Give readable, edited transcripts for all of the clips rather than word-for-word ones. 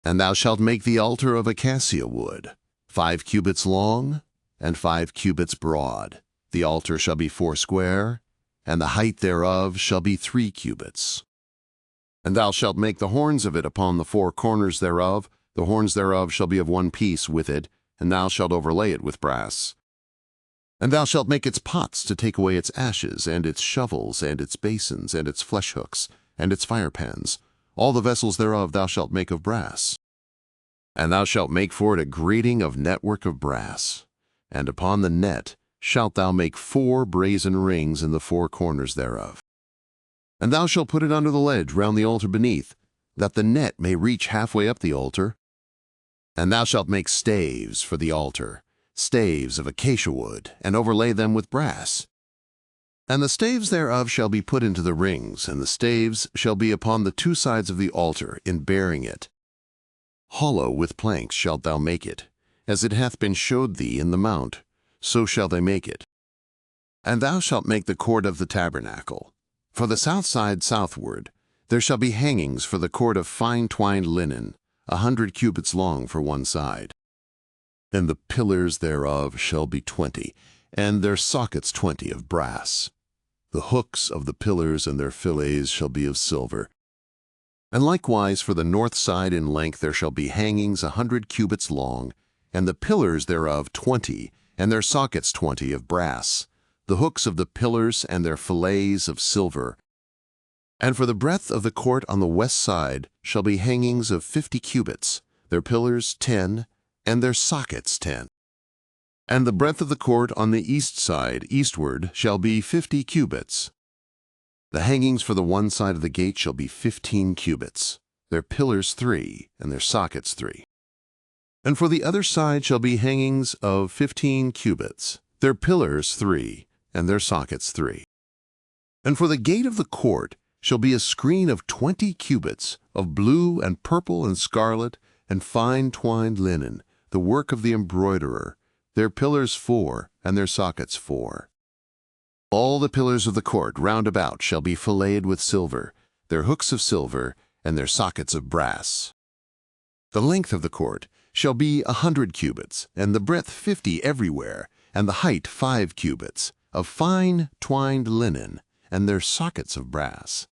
And thou shalt make the altar of acacia wood, 5 cubits long, and 5 cubits broad. The altar shall be 4 square, and the height thereof shall be 3 cubits. And thou shalt make the horns of it upon the 4 corners thereof. The horns thereof shall be of one piece with it, and thou shalt overlay it with brass. And thou shalt make its pots to take away its ashes, and its shovels, and its basins, and its flesh hooks, and its firepans. All the vessels thereof thou shalt make of brass. And thou shalt make for it a grating of network of brass. And upon the net shalt thou make 4 brazen rings in the 4 corners thereof. And thou shalt put it under the ledge round the altar beneath, that the net may reach halfway up the altar. And thou shalt make staves for the altar, staves of acacia wood, and overlay them with brass. And the staves thereof shall be put into the rings, and the staves shall be upon the 2 sides of the altar in bearing it. Hollow with planks shalt thou make it, as it hath been showed thee in the mount, so shall they make it. And thou shalt make the cord of the tabernacle. For the south side southward there shall be hangings for the cord of fine twined linen, 100 cubits long for one side. And the pillars thereof shall be 20, and their sockets 20 of brass. The hooks of the pillars and their fillets shall be of silver. And likewise for the north side in length there shall be hangings 100 cubits long, and the pillars thereof 20, and their sockets 20 of brass. The hooks of the pillars and their fillets of silver. And for the breadth of the court on the west side shall be hangings of 50 cubits, their pillars 10, and their sockets 10. And the breadth of the court on the east side eastward shall be 50 cubits. The hangings for the one side of the gate shall be 15 cubits, their pillars 3, and their sockets 3. And for the other side shall be hangings of 15 cubits, their pillars 3, and their sockets 3. And for the gate of the court shall be a screen of 20 cubits, of blue and purple and scarlet, and fine twined linen, the work of the embroiderer, their pillars 4, and their sockets 4. All the pillars of the court round about shall be filleted with silver, their hooks of silver, and their sockets of brass. The length of the court shall be 100 cubits, and the breadth 50 everywhere, and the height 5 cubits, of fine twined linen, and their sockets of brass.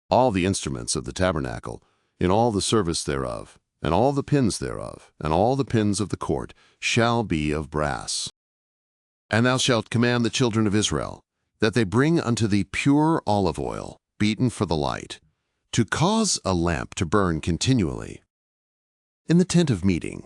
All the instruments of the tabernacle, in all the service thereof, and all the pins thereof, and all the pins of the court, shall be of brass. And thou shalt command the children of Israel, that they bring unto thee pure olive oil, beaten for the light, to cause a lamp to burn continually. In the tent of meeting,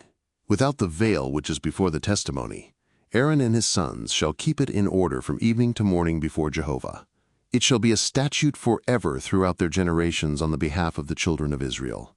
without the veil which is before the testimony, Aaron and his sons shall keep it in order from evening to morning before Jehovah. It shall be a statute forever throughout their generations on the behalf of the children of Israel.